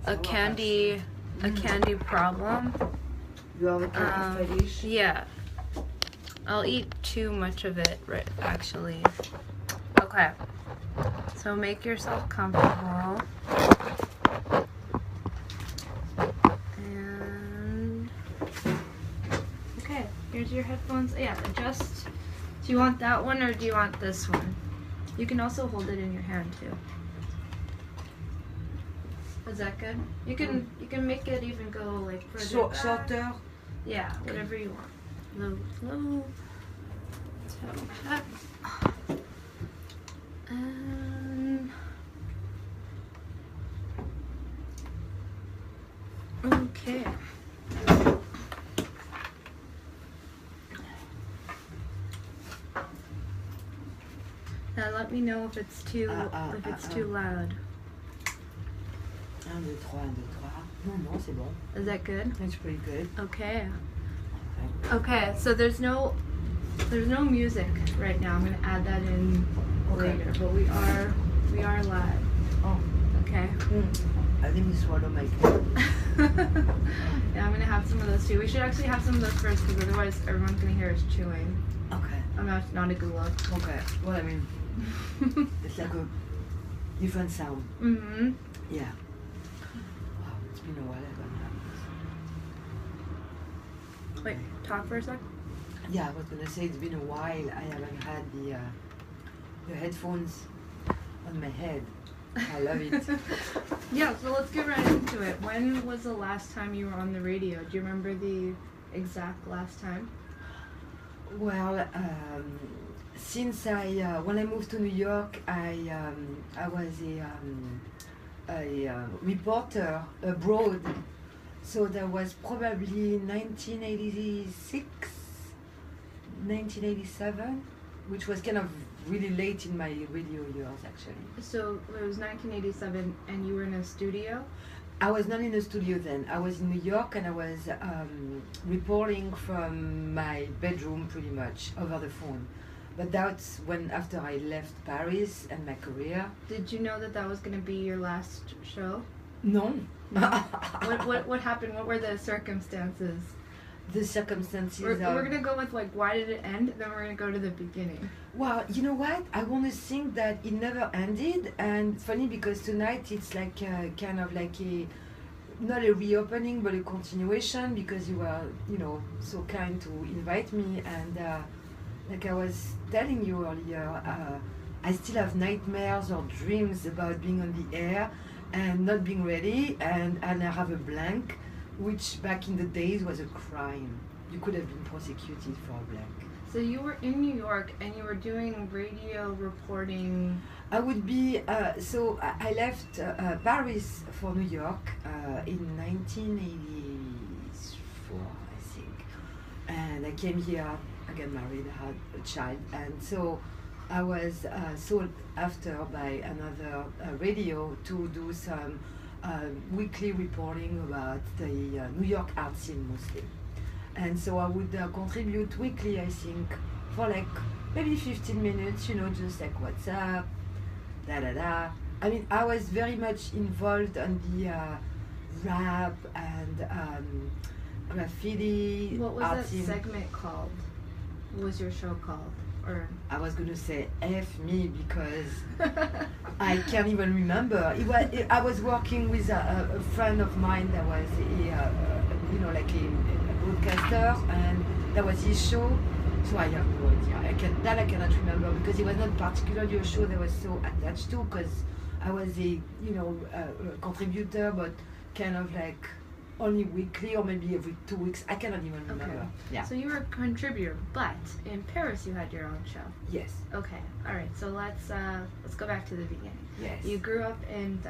a candy problem. You have a candy fetish? Yeah. I'll eat too much of it, right, actually. Okay. So make yourself comfortable. And okay, here's your headphones. Yeah, adjust. Do you want that one or do you want this one? You can also hold it in your hand too. Is that good? You can make it even go like further back. Shorter? Yeah, whatever you want. Low, low. So that. Okay. Now let me know if it's too too loud. 1, 2, 3, 1, 2, 3. Non, c'est bon. Is that good? It's pretty good. Okay. Okay, so there's no music right now. I'm gonna add that in later, but we are live. Oh. Okay. Let me swallow my food. Yeah, I'm gonna have some of those too. We should actually have some of those first because otherwise everyone's gonna hear us chewing. Okay. I'm not a good look. Okay. Well, I mean, it's like a different sound. Mm-hmm. Yeah. Wow, it's been a while I haven't had this. Wait, talk for a sec. Yeah, I was gonna say it's been a while I haven't had the headphones on my head. I love it. Yeah, so let's get right into it. When was the last time you were on the radio? Do you remember the exact last time? Well, since when I moved to New York, I was a reporter abroad. So that was probably 1986, 1987, which was kind of really late in my radio years, actually. So it was 1987 and you were in a studio? I was not in a studio then. I was in New York and I was reporting from my bedroom pretty much over the phone. But that's when, after I left Paris and my career. Did you know that was going to be your last show? No. What happened? What were the circumstances? The circumstances. We're gonna go with like why did it end? Then we're gonna go to the beginning. Well, you know what? I want to think that it never ended, and it's funny because tonight it's like kind of like not a reopening but a continuation because you were so kind to invite me, and like I was telling you earlier, I still have nightmares or dreams about being on the air and not being ready, and I have a blank. Which back in the days was a crime. You could have been prosecuted for a blank. So you were in New York and you were doing radio reporting. I would be, so I left Paris for New York in 1984, I think. And I came here, I got married, I had a child. And so I was sought after by another radio to do some weekly reporting about the New York art scene mostly. And so I would contribute weekly, I think, for like maybe 15 minutes, just like what's up, da-da-da. I mean, I was very much involved on the rap and graffiti. What was art that scene. segment called? What was your show called? Or I was going to say F me because I can't even remember. I was working with a friend of mine that was like a broadcaster, and that was his show. So I have no idea. I cannot remember because it was not particularly a show that was so attached to, because I was a contributor, but kind of like only weekly or maybe every 2 weeks. I cannot even remember. Okay. Yeah. So you were a contributor, but in Paris you had your own show. Yes. Okay. All right. So let's go back to the beginning. Yes. You grew up in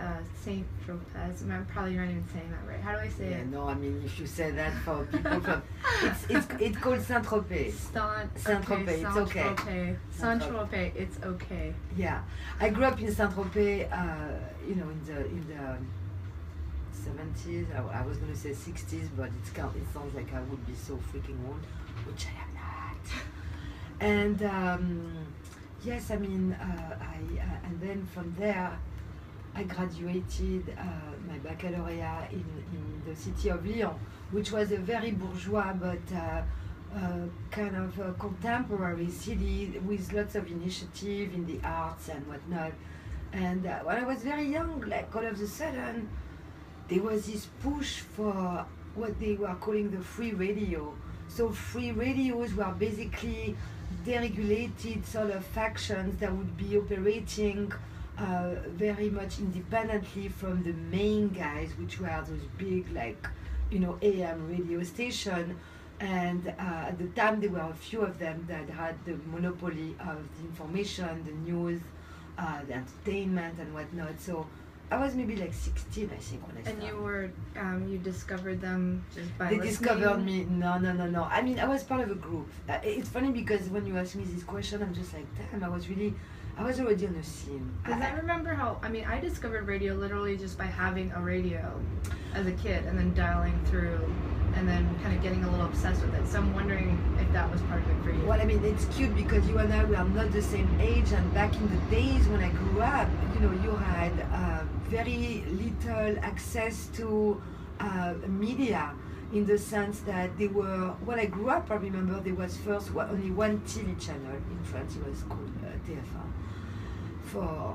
Saint Tropez. I'm probably not even saying that right. How do I say it? No, I mean if you say that for people from it's called Saint Tropez. Saint Tropez. It's okay. Saint Tropez. It's okay. Yeah, I grew up in Saint Tropez. In the 70s. I was going to say 60s, but it sounds like I would be so freaking old, which I am not. And yes, I mean, and then from there, I graduated my baccalaureate in the city of Lyon, which was a very bourgeois but kind of a contemporary city with lots of initiative in the arts and whatnot. And when I was very young, like all of a sudden, there was this push for what they were calling the free radio. So free radios were basically deregulated sort of factions that would be operating very much independently from the main guys, which were those big, like, AM radio station. And at the time, there were a few of them that had the monopoly of the information, the news, the entertainment, and whatnot. So I was maybe like 16, I think, when I started. And you were, you discovered them just by They listening? discovered me. No. I mean, I was part of a group. It's funny because when you ask me this question, I'm just like, damn, I was already on the scene. Because I remember how, I discovered radio literally just by having a radio as a kid and then dialing through and then kind of getting a little obsessed with it. So I'm wondering if that was part of it for you. Well, I mean, it's cute because you and I were not the same age, and back in the days when I grew up, you had very little access to media, in the sense that they were, when I grew up, I remember there was first only one TV channel in France. It was called TF1 for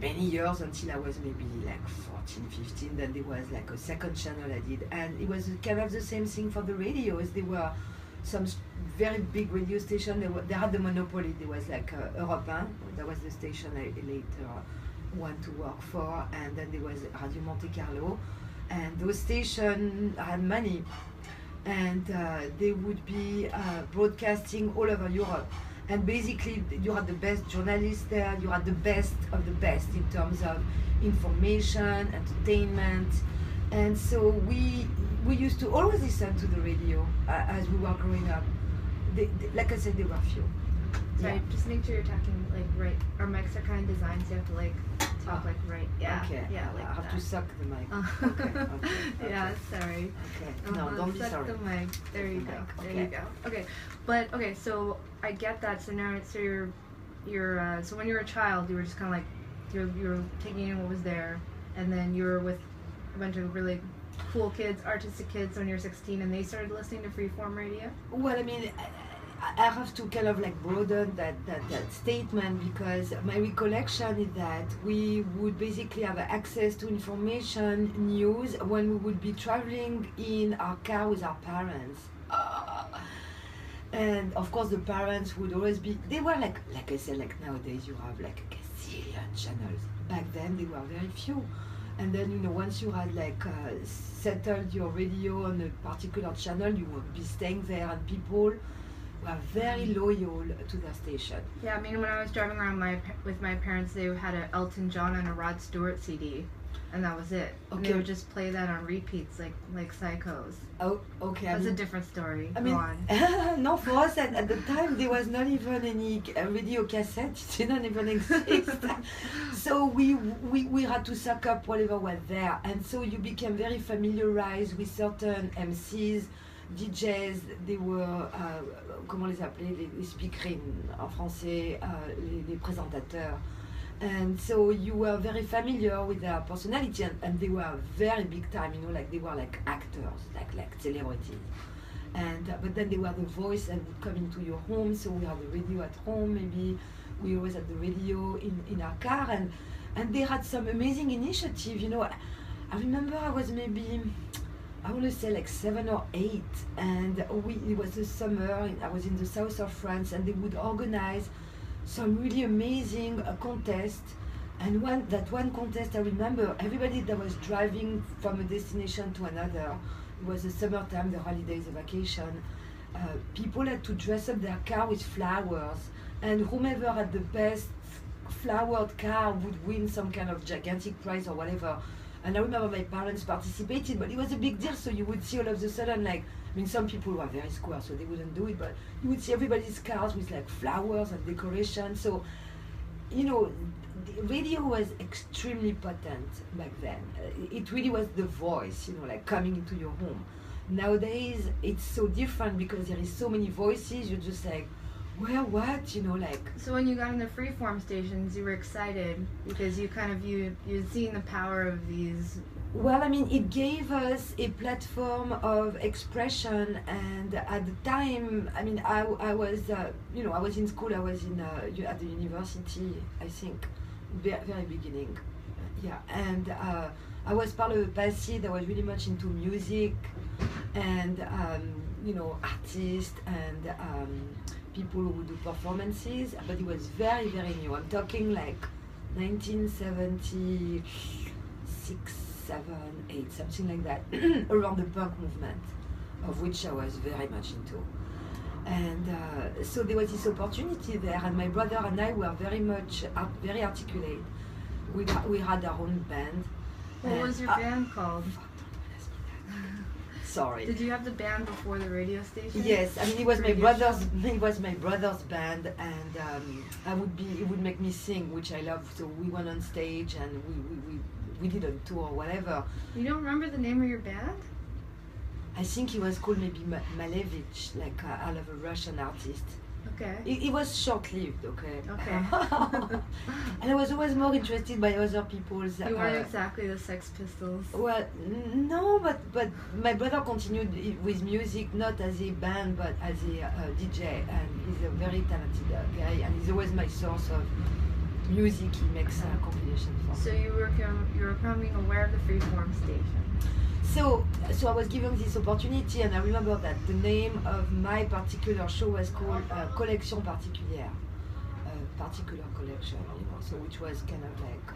many years until I was maybe like 14, 15. Then there was like a second channel I did, and it was kind of the same thing for the radios. There were some very big radio stations. They had the monopoly. There was like Europe 1, that was the station I later went to work for, and then there was Radio Monte Carlo, and those stations had money, and they would be broadcasting all over Europe. And basically, you had the best journalists there, you had the best of the best in terms of information, entertainment. And so we used to always listen to the radio as we were growing up. Like I said, there were few. Sorry, just make sure you're talking like right. Our mics are kind of designed so you have to like talk like right. Yeah. Okay. Yeah, like I have that. to suck the mic. Okay. Yeah, sorry. Okay. No, don't be suck sorry. the mic. There you go. Okay. There you go. Okay, but okay, so I get that. So now, so you're so when you were a child, you were just kind of like you were taking in what was there, and then you were with a bunch of really cool kids, artistic kids when you were 16, and they started listening to freeform radio. Well, I mean, I have to kind of like broaden that statement, because my recollection is that we would basically have access to information, news, when we would be traveling in our car with our parents. And of course the parents would always be, they were like I said, like nowadays you have like a gazillion channels. Back then they were very few. And then, once you had like settled your radio on a particular channel, you would be staying there, and people were very loyal to their station. Yeah, when I was driving around with my parents, they had an Elton John and a Rod Stewart CD, and that was it. Okay. And they would just play that on repeats, like psychos. Oh, okay. That's a different story. I mean, Go on. no, for us at the time there was not even any radio cassette. It didn't even exist. So we had to suck up whatever was there, and so you became very familiarized with certain MCs, DJs. They were comment les appeler, les speakers en français, les présentateurs. And so you were very familiar with their personality, and they were very big time, like they were like actors, like celebrities. And but then they were the voice that would come into your home. So we had the radio at home, maybe we always had the radio in our car, and they had some amazing initiative. I remember I was maybe, I want to say like 7 or 8, and it was the summer. I was in the south of France, and they would organize some really amazing contest. And one contest, I remember everybody that was driving from a destination to another. It was the summertime, the holidays, the vacation. People had to dress up their car with flowers, and whomever had the best flowered car would win some kind of gigantic prize or whatever. And I remember my parents participated, but it was a big deal. So you would see all of a sudden, some people were very square, so they wouldn't do it, but you would see everybody's cars with like flowers and decoration. So, the radio was extremely potent back then. It really was the voice, like coming into your home. Nowadays, it's so different because there is so many voices. You're just like, where what, you know, like. So when you got in the freeform stations, you were excited because you kind of you'd seen the power of these. Well, I mean, it gave us a platform of expression, and at the time, I mean, I was, you know, I was in school, I was at the university, I think, very beginning, yeah, and I was part of a passy that was really much into music, and, you know, artists and people who would do performances, but it was very, very new. I'm talking like 1976, 7, 8, something like that, around the punk movement, of which I was very much into. And so there was this opportunity there, and my brother and I were very much, very articulate. We had our own band. What was your band called? Sorry. Did you have the band before the radio station? Yes, I mean it was my brother's band, and it would make me sing, which I love. So we went on stage and we did a tour or whatever. You don't remember the name of your band? I think he was called maybe Malevich, like I love a Russian artist. Okay. It was short-lived, okay? Okay. And I was always more interested by other people's... You weren't exactly the Sex Pistols. Well, no, but my brother continued with music, not as a band, but as a DJ, and he's a very talented guy, and he's always my source of music. He makes compilations for me. So you were becoming aware of the freeform station. So I was given this opportunity, and I remember that the name of my particular show was called Collection Particulière, particular collection, you know, so which was kind of like,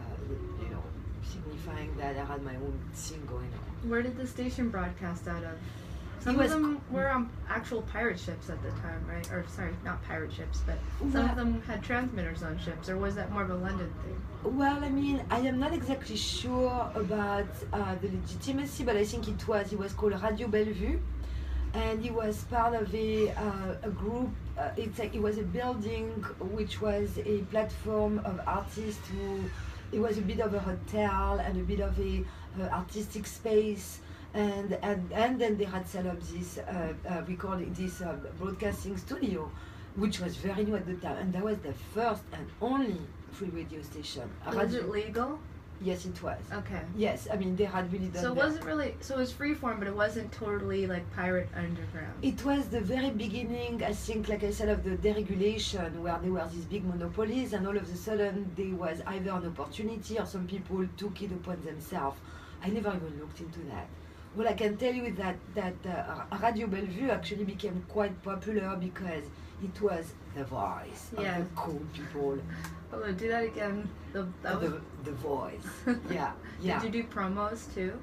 you know, signifying that I had my own thing going on. Where did the station broadcast out of? Some of them were on actual pirate ships at the time, right? Or sorry, not pirate ships, but some of them had transmitters on ships, or was that more of a London thing? Well, I mean, I am not exactly sure about the legitimacy, but I think it was called Radio Bellevue, and it was part of a group. It was a building which was a platform of artists who. It was a bit of a hotel and a bit of a artistic space. And then they had set up this broadcasting studio, which was very new at the time, and that was the first and only free radio station. Was it legal? Yes, it was. Okay. Yes, I mean they had really done. So it wasn't really. So it was freeform, but it wasn't totally like pirate underground. It was the very beginning, I think, like I said, of the deregulation, where there were these big monopolies, and all of a sudden there was either an opportunity or some people took it upon themselves. I never even looked into that. Well, I can tell you that Radio Bellevue actually became quite popular because it was the voice of the cool people. Oh, do that again. The voice. Yeah. Did you do promos too?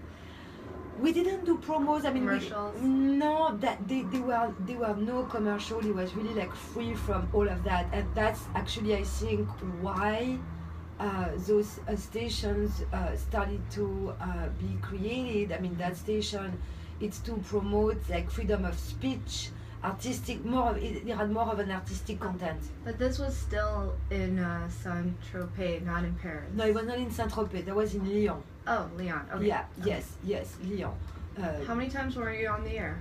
We didn't do promos. I mean, commercials. No, that they were no commercial. It was really like free from all of that, and that's actually I think why. Those stations started to be created. I mean, that station, it's to promote like freedom of speech, artistic. It had more of an artistic content. But this was still in Saint-Tropez, not in Paris. No, it was not in Saint-Tropez. That was in Lyon. Oh, Lyon. Okay. Yeah. Okay. Yes, Lyon. How many times were you on the air?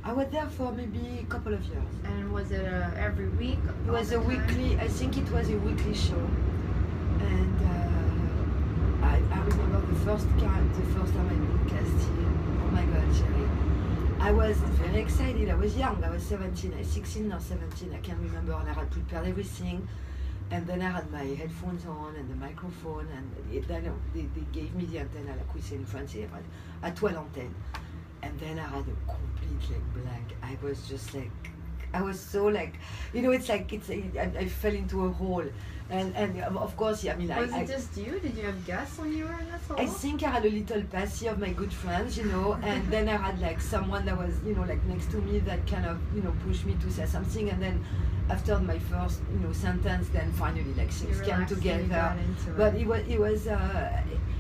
I was there for maybe a couple of years. And was it every week? It was a weekly. I think it was a weekly show. And I remember the first time I broadcasted. Oh my God, Sheri! I was very excited. I was young. I was 16 or 17. I can't remember. And I had prepared everything. And then I had my headphones on and the microphone. And then they gave me the antenna, like we say in France, a toile antenne. And then I had a complete blank. I was just like, I was so like, you know, it's like I fell into a hole. And of course, yeah, I mean, was it just you? Did you have guests when you were in this hole? I think I had a little passy of my good friends, you know, and then I had like someone that was, you know, like next to me that kind of, you know, pushed me to say something, and then after my first, you know, sentence, then finally like things came together. But it was,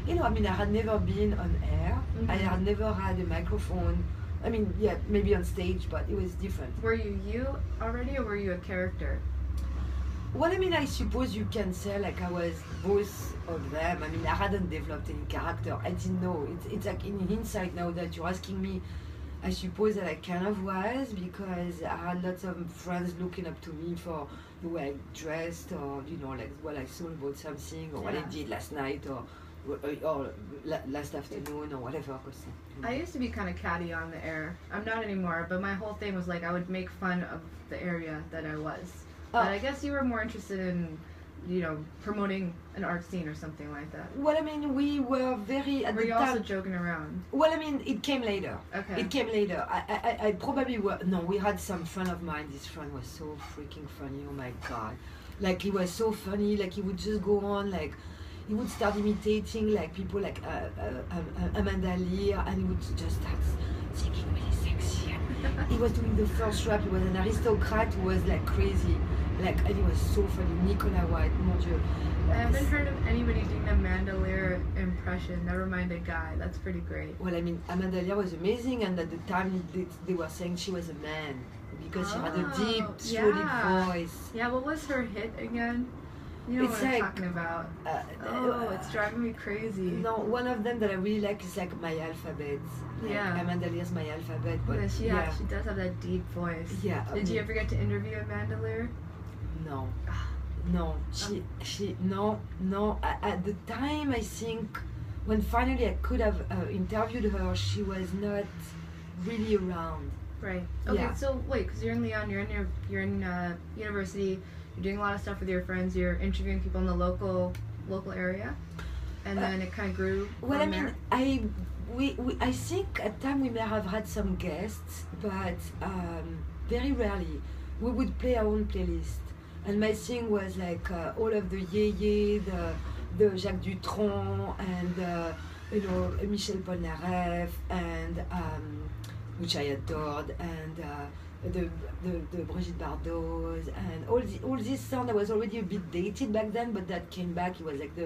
you know, I mean, I had never been on air. Mm-hmm. I had never had a microphone. I mean, yeah, maybe on stage, but it was different. Were you already, or were you a character? Well, I mean, I suppose you can say like I was both of them. I mean, I hadn't developed any character. I didn't know. It's like in hindsight now that you're asking me, I suppose that I kind of was, because I had lots of friends looking up to me for the way I dressed, or like what I thought about something, or what I did last night, or last afternoon, or whatever. I used to be kind of catty on the air. I'm not anymore, but my whole thing was like I would make fun of the area that I was. But I guess you were more interested in, promoting an art scene or something like that. Well, I mean, we were very at were the you time. Also joking around? Well, I mean, it came later. Okay. It came later. I probably were. No, we had some friend of mine. This friend was so freaking funny. Oh my god! Like, he was so funny. Like, he would just go on, like, he would start imitating like people like Amanda Lear, and he would just start singing really sexy. He was doing the first rap. He was an aristocrat who was like crazy, like, and he was so funny. Nicolas White, mon Dieu. I haven't heard of anybody doing the Amanda Lear impression. Never mind a guy. That's pretty great. Well, I mean, Amanda Lear was amazing, and at the time they were saying she was a man because she had a deep, throaty voice. Yeah, what was her hit again? You know it's what I'm like, talking about. It's driving me crazy. No, one of them that I really like is like My Alphabet. Yeah. Amanda Lear's My Alphabet. But yeah, she does have that deep voice. Yeah. Did you ever get to interview Amanda Lear? No. No. No. At the time, I think, when finally I could have interviewed her, she was not really around. Right. Okay, so wait, because you're in Lyon, you're in university, you're doing a lot of stuff with your friends, you're interviewing people in the local area, and then it kind of grew. Well, I mean, I think at time we may have had some guests, but very rarely. We would play our own playlist, and my thing was like all of the Yeye, the Jacques Dutronc, and Michel Polnareff, and which I adored, and the Brigitte Bardot, and all this sound that was already a bit dated back then, but that came back. It was like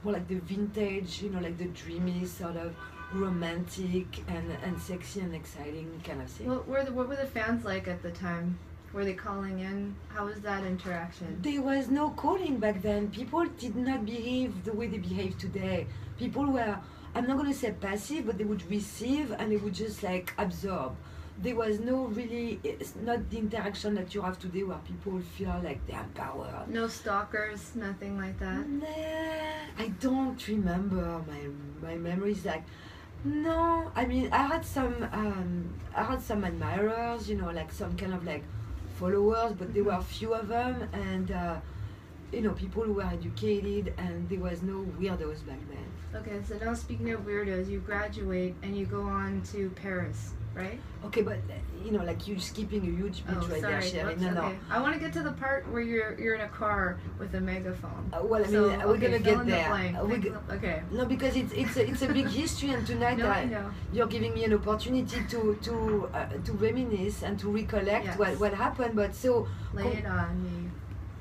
more like the vintage, like the dreamy sort of romantic and sexy and exciting kind of thing. What were the fans like at the time? Were they calling in? How was that interaction? There was no calling back then. People did not behave the way they behave today. People were, I'm not going to say passive, but they would receive and they would just like absorb. There was no really, it's not the interaction that you have today where people feel like they're empowered. No stalkers, nothing like that? Nah, I don't remember. My memories like, no. I mean, I had some admirers, like some kind of like followers, but there were few of them, and people who were educated, and there was no weirdos back then. Okay, so now speaking of weirdos, you graduate and you go on to Paris, right? Okay, but like you're skipping a huge bit there, Sheri. No. Okay. I want to get to the part where you're in a car with a megaphone. Well, I mean, we're gonna get there. Okay. No, because it's a big history, and tonight you're giving me an opportunity to reminisce and to recollect what happened. But so lay it on me.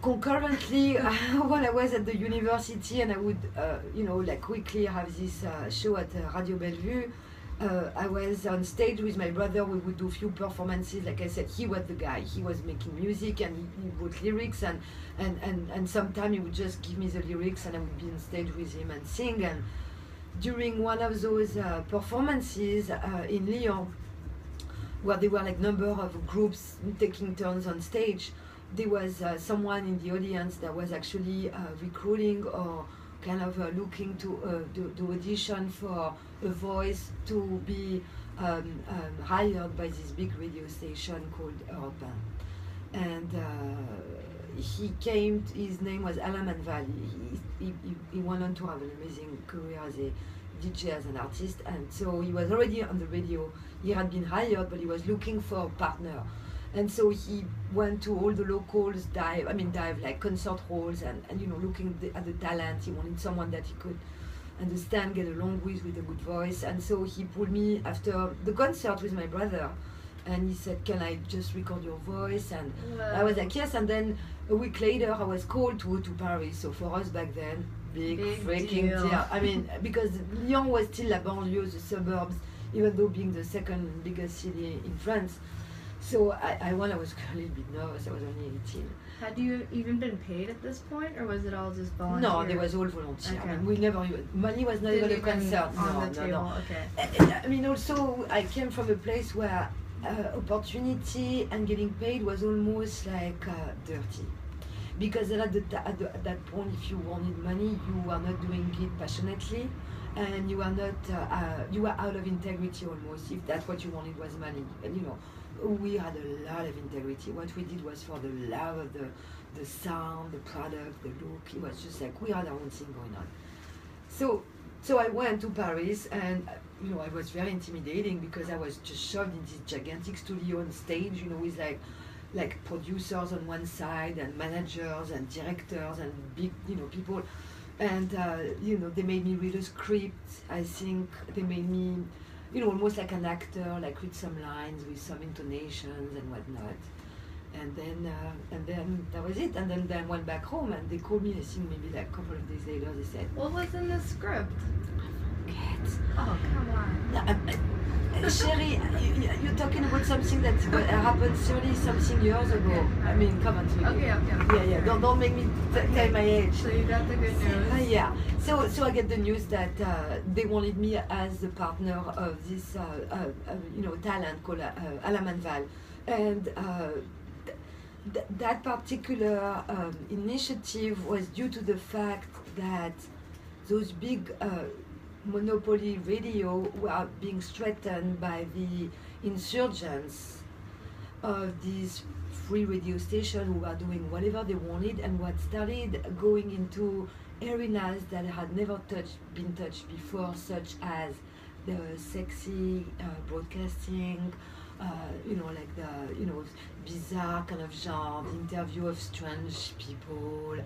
Concurrently, when I was at the university, and I would, like quickly have this show at Radio Bellevue. I was on stage with my brother. We would do few performances. Like I said, he was the guy. He was making music, and he wrote lyrics, and sometimes he would just give me the lyrics, and I would be on stage with him and sing. And during one of those performances in Lyon, where there were like number of groups taking turns on stage, there was someone in the audience that was actually recruiting or kind of looking to audition for a voice to be hired by this big radio station called Europe 1. And he came, his name was Alain Manval. He went on to have an amazing career as a DJ, as an artist, and so he was already on the radio. He had been hired, but he was looking for a partner. And so he went to all the locals, dive like concert halls, and looking at the talent. He wanted someone that he could understand, get along with a good voice. And so he pulled me after the concert with my brother, and he said, "Can I just record your voice?" And I was like, "Yes." And then a week later, I was called to go to Paris. So for us back then, big freaking deal. I mean, because Lyon was still la banlieue, the suburbs, even though being the second biggest city in France. So when I was a little bit nervous, I was only 18. Had you even been paid at this point, or was it all just volunteer? No, there was all volunteer. Okay. I mean, we never money was not even a concern. On the table. Okay. I mean, also I came from a place where opportunity and getting paid was almost like dirty, because at that point, if you wanted money, you were not doing it passionately, and you were not you were out of integrity almost. If that's what you wanted was money, and you know. We had a lot of integrity. What we did was for the love of the sound, the product, the look. It was just like we had our own thing going on. So I went to Paris, and you know, I was very intimidating because I was just shoved in this gigantic studio on stage, you know, with like producers on one side and managers and directors and big, you know, people, and you know, they made me read a script. I think they made me, you know, almost like an actor, like read some lines with some intonations and whatnot. And then that was it. And then I went back home, and they called me, I think maybe like a couple of days later, they said, what was in the script? I forget. Oh, come on. Sheri, you're talking about something that happened 30-something years ago. Okay. I mean, come on, sweetie. Okay. Yeah. Don't make me tell my age. So you got the good news. Yeah. So I get the news that they wanted me as the partner of this, you know, talent called Alain Manval, and that particular initiative was due to the fact that those big monopoly radio were being threatened by the insurgents of these free radio stations who were doing whatever they wanted, and what started going into arenas that had never been touched before, such as the sexy broadcasting, you know, like the, you know, bizarre kind of genre, the interview of strange people,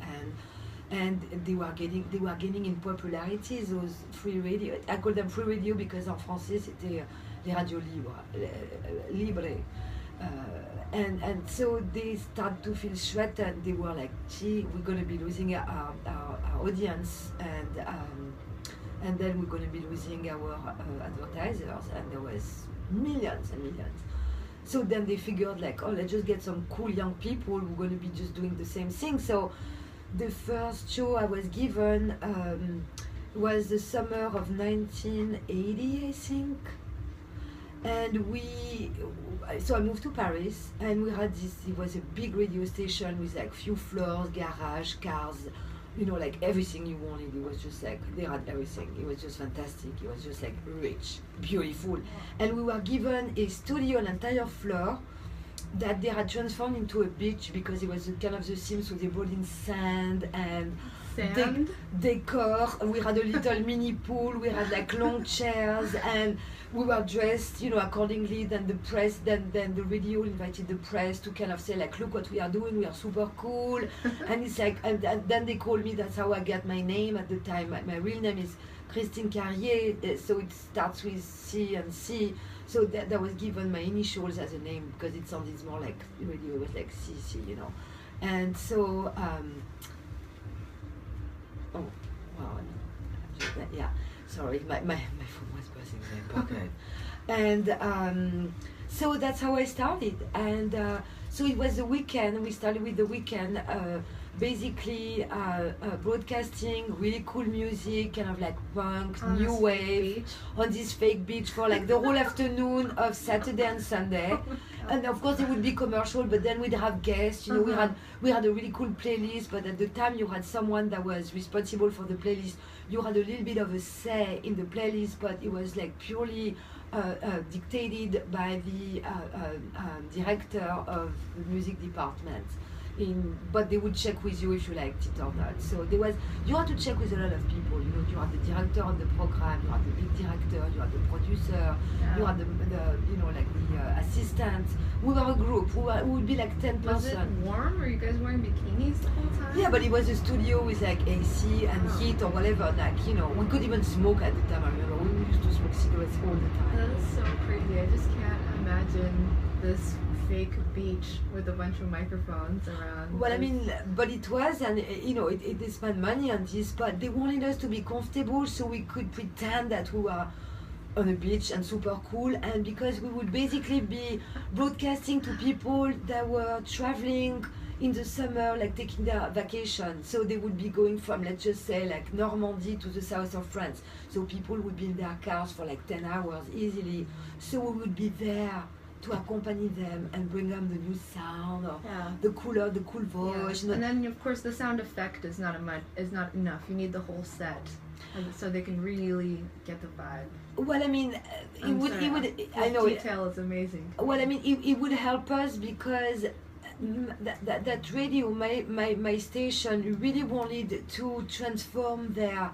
and they were gaining in popularity, those free radio. I call them free radio because en français c'était les radios libres. And so they start to feel threatened. They were like, gee, we're going to be losing our audience, and then we're going to be losing our advertisers, and there was millions and millions. So then they figured like, oh, let's just get some cool young people who are going to be just doing the same thing. So the first show I was given was the summer of 1980, I think. And so I moved to Paris, and we had this, it was a big radio station with like few floors, garage, cars, you know, like everything you wanted. It was just like, they had everything. It was just fantastic. It was just like rich, beautiful. And we were given a studio, an entire floor, that they had transformed into a beach because it was kind of the theme, so they brought in sand and decor. We had a little mini pool, we had like long chairs, and we were dressed, you know, accordingly. Then the press, then the radio invited the press to kind of say like, look what we are doing, we are super cool. And it's like, and then they called me, that's how I got my name at the time. My real name is Christine Carrier, so it starts with C and C. So that was given my initials as a name because it sounded more like radio, it was like CC, you know. And so, oh, wow, yeah, sorry, my phone was buzzing there, pocket. And so that's how I started. And so it was the weekend, we started with the weekend, basically broadcasting really cool music, kind of like punk, new wave, on this fake beach for like the whole afternoon of Saturday and Sunday. And of course it would be commercial, but then we'd have guests, you know. We had a really cool playlist, but at the time you had someone that was responsible for the playlist. You had a little bit of a say in the playlist, but it was like purely dictated by the director of the music department. But they would check with you if you liked it or not. So you had to check with a lot of people. You know, you had the director of the program, you had the big director, you had the producer, you had the you know, like the assistant. We were a group. We would be like 10 Was it warm? Were you guys wearing bikinis the whole time? Yeah, but it was a studio with like AC and heat or whatever. Like, you know, we could even smoke at the time. I remember we used to smoke cigarettes all the time. That is so crazy. I just can't imagine this fake beach with a bunch of microphones around. Well, I mean, but it was, and you know, they spent money on this, but they wanted us to be comfortable so we could pretend that we were on a beach and super cool, and because we would basically be broadcasting to people that were traveling in the summer, like taking their vacation. So they would be going from, let's just say, like Normandy to the south of France. So people would be in their cars for like 10 hours easily. So we would be there to accompany them and bring them the new sound or the cool voice. Yeah. And then of course the sound effect is not enough. You need the whole set, so they can really get the vibe. Well, I mean, it would. I know detail is amazing. Well, I mean, it would help us because that radio, my station, really wanted to transform their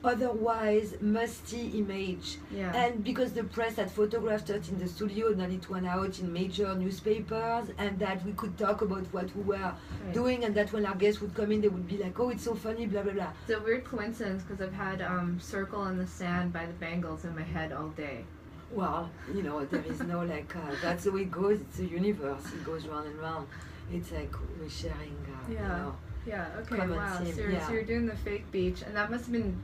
otherwise musty image. Yeah. And because the press had photographed us in the studio, and then it went out in major newspapers, and that we could talk about what we were doing, and that when our guests would come in, they would be like, oh, it's so funny, blah, blah, blah. It's a weird coincidence because I've had Circle in the Sand by the Bangles in my head all day. Well, you know, there is no like, that's the way it goes. It's a universe. It goes round and round. It's like we're sharing, you know. Yeah, okay, common wow. theme, So you're doing the fake beach, and that must have been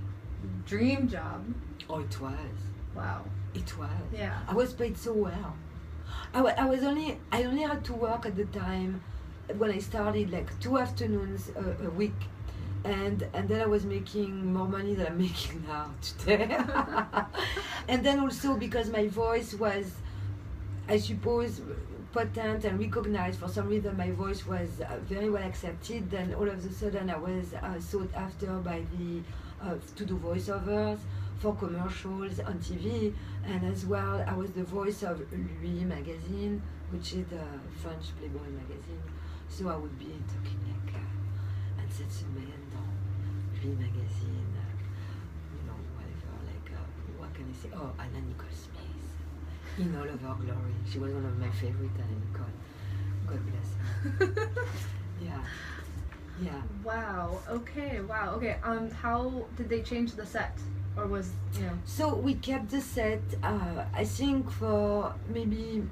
dream job. Oh, it was. Wow. It was. Yeah. I was paid so well. I only had to work at the time when I started like 2 afternoons a week. And then I was making more money than I'm making now today. And then also because my voice was, I suppose, potent and recognized. For some reason my voice was very well accepted. Then all of a sudden I was sought after by the to do voiceovers for commercials on TV, and as well I was the voice of Lui magazine, which is the French Playboy magazine. So I would be talking like and cette semaine dans Lui magazine, you know, whatever, like what can I say? Oh, Anna Nicole Smith in all of her glory. She was one of my favorite, Anna Nicole. God bless her. Yeah. Yeah. Wow. Okay. Wow. Okay. How did they change the set, or was So we kept the set. I think for maybe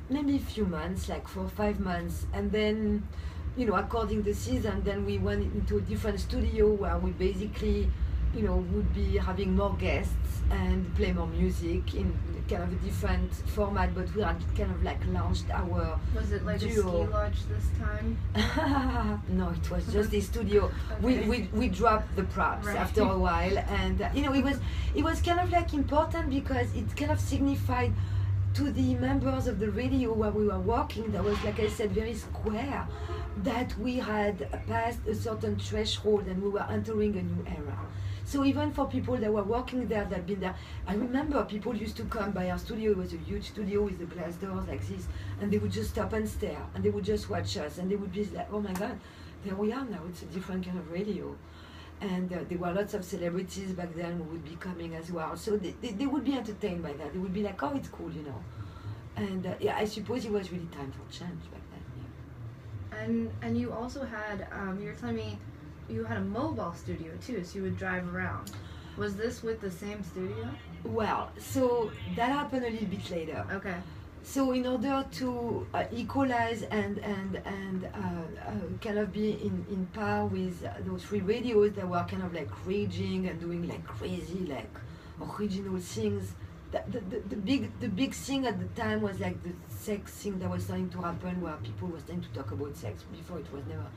a few months, like for 5 months, and then, you know, according the season, then we went into a different studio where we basically, you know, would be having more guests and play more music in kind of a different format, but we had kind of like launched our Was it like duo. a ski lodge this time? No, it was just a studio. Okay. We dropped the props Right. after a while, and you know, it was kind of like important because it kind of signified to the members of the radio where we were working, that was, like I said, very square, that we had passed a certain threshold and we were entering a new era. So even for people that were working there, that had been there, I remember people used to come by our studio. It was a huge studio with the glass doors like this, and they would just stop and stare, and they would just watch us, and they would be like, oh my God, there we are now, it's a different kind of radio. And there were lots of celebrities back then who would be coming as well. So they would be entertained by that. They would be like, oh, it's cool, you know. And yeah, I suppose it was really time for change back then, yeah. And you also had, you were telling me, you had a mobile studio too, so you would drive around. Was this with the same studio? Well, so that happened a little bit later. Okay. So in order to equalize and kind of be in par with those 3 radios that were kind of like raging and doing like crazy, like original things, the big thing at the time was like the sex thing that was starting to happen, where people were starting to talk about sex. Before it was never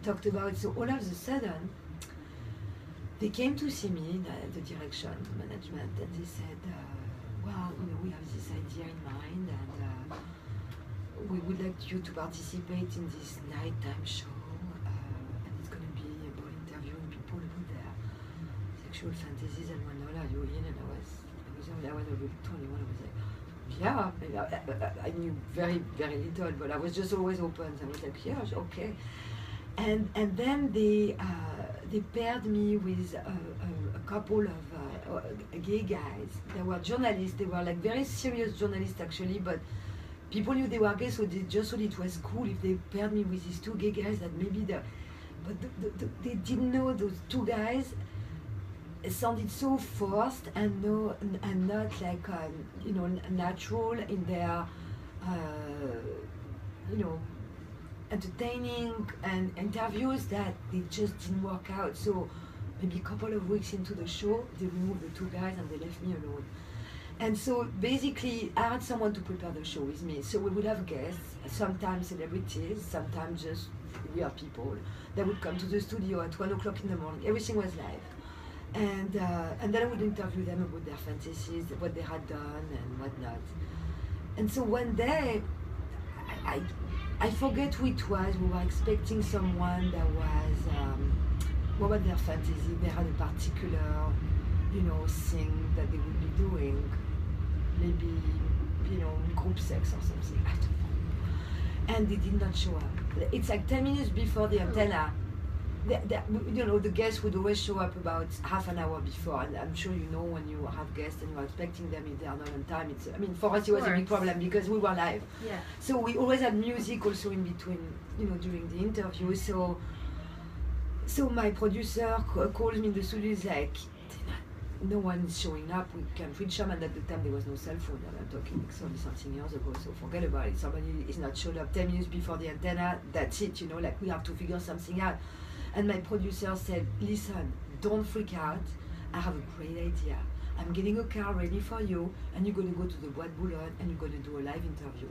talked about. So all of a sudden they came to see me, the direction, management, and they said, well, you know, we have this idea in mind, and we would like you to participate in this nighttime show, and it's going to be about interviewing people who their sexual fantasies, and when are you in? And I was already 21. I was like, yeah, I knew very, very little, but I was just always open. So I was like, yeah, okay. And then they paired me with a couple of gay guys. They were journalists. They were like very serious journalists actually, but people knew they were gay, so they just thought it was cool if they paired me with these 2 gay guys. That maybe they didn't know those 2 guys sounded so forced and not like you know, natural in their you know, entertaining and interviews, that they just didn't work out. So maybe a couple of weeks into the show, they removed the 2 guys and they left me alone. And so basically, I had someone to prepare the show with me. So we would have guests, sometimes celebrities, sometimes just real people that would come to the studio at 1 o'clock in the morning. Everything was live. And then I would interview them about their fantasies, what they had done and whatnot. And so one day, I forget who it was. We were expecting someone that was, what was their fantasy? They had a particular, thing that they would be doing. Maybe, group sex or something. I don't know. And they did not show up. It's like 10 minutes before the antenna. The guests would always show up about half an hour before, and I'm sure when you have guests and you're expecting them if they are not on time. For us it was a big problem because we were live. Yeah. So we always had music also in between, during the interview. So my producer calls me in the studio. He's like, no one is showing up. We can't reach them, and at the time there was no cell phone. And I'm talking like 30 something years ago, so forget about it. Somebody is not showing up 10 minutes before the antenna. That's it. We have to figure something out. And my producer said, listen, don't freak out. I have a great idea. I'm getting a car ready for you, and you're going to go to the Boîte Boulogne, and you're going to do a live interview.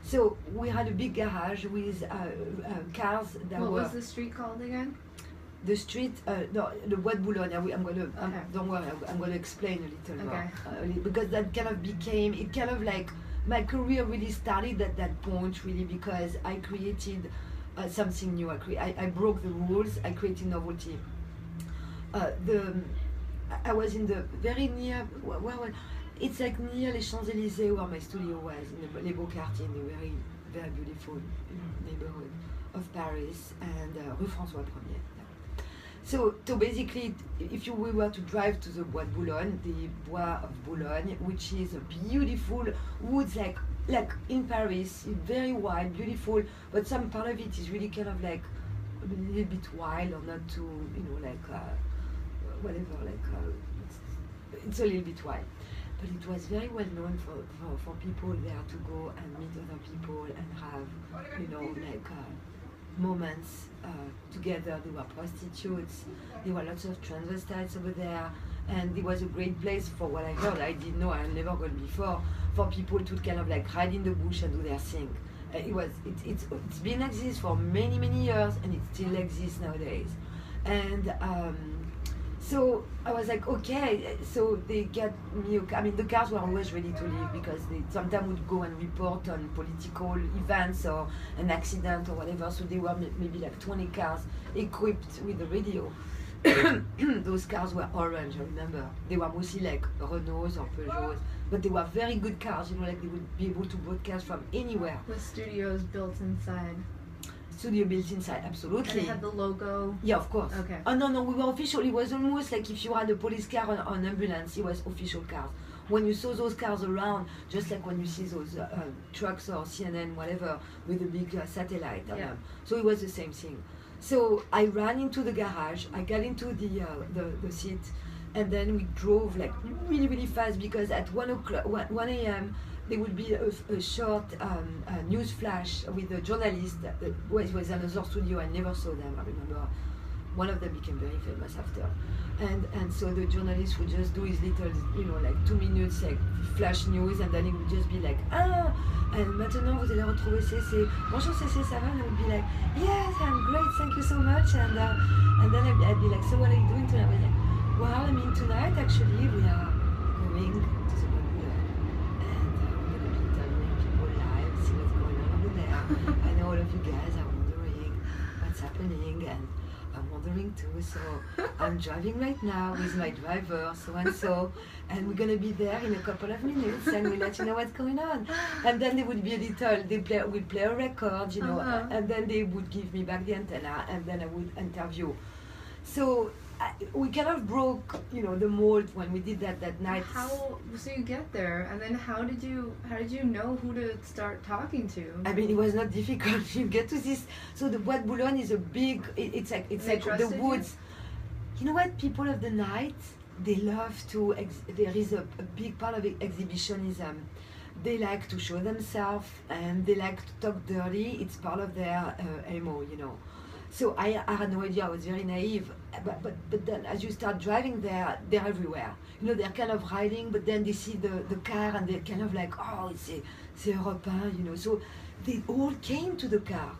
So we had a big garage with cars that were... What was the street called again? The street, no, the Boîte Boulogne. I'm going to, Okay. don't worry, I'm going to explain a little Okay. more. Because that kind of became, it kind of like, my career really started at that point, really, because I created something new. I broke the rules. I created novelty. I was in the very near. It's like near les Champs-Élysées where my studio was, in the Les Beaux Quartiers, in the very, very beautiful neighborhood of Paris, and Rue François Ier. So basically, if we were to drive to the Bois de Boulogne, the Bois of Boulogne, which is a beautiful woods like in Paris, very wide, beautiful, but some part of it is really kind of like a little bit wild, or not too, whatever, it's a little bit wild. But it was very well known for people there to go and meet other people and have, moments together. There were prostitutes, there were lots of transvestites over there, and it was a great place for what I heard. I didn't know, I had never gone before, for people to kind of like hide in the bush and do their thing. It's been exist for many, many years, and it still exists nowadays. And so I was like, okay, so they get me, the cars were always ready to leave because they sometimes would go and report on political events or an accident or whatever, so they were maybe like 20 cars equipped with the radio. Those cars were orange, I remember. They were mostly like Renaults or Peugeots, but they were very good cars, they would be able to broadcast from anywhere. With studios built inside. Studio built inside, absolutely. And it had the logo. Yeah, of course. Okay. Oh no, we were official. It was almost like if you had a police car on ambulance, it was official cars. When you saw those cars around, just like when you see those trucks or CNN, whatever, with a big satellite on them. So it was the same thing. So I ran into the garage, I got into the seat, and then we drove like really, really fast because at 1 a.m., there would be a short news flash with a journalist. It was another studio. I never saw them. I remember one of them became very famous after. And so the journalist would just do his little, 2 minutes like flash news, and then he would just be like, and maintenant vous allez retrouver CC. Bonjour CC, ça va? And I would be like, yes, I'm great, thank you so much. And then I'd be like, so what are you doing tonight? I was like, well, tonight actually we are going to the I know all of you guys are wondering what's happening, and I'm wondering too, so I'm driving right now with my driver, so, and we're gonna be there in a couple of minutes, and we'll let you know what's going on. And then there would be we'd play a record, and then they would give me back the antenna, and then I would interview. So we kind of broke, the mold when we did that night. So you get there, and then how did you know who to start talking to? It was not difficult. You get to this. So the Boîte Boulogne is a big. It's like the woods. You know what? People of the night, they love to. There is a big part of exhibitionism. They like to show themselves, and they like to talk dirty. It's part of their MO, So I had no idea. I was very naive. But then as you start driving there, they're everywhere. You know, they're kind of hiding, but then they see the car and they're kind of like, oh, c'est European, you know. So they all came to the car,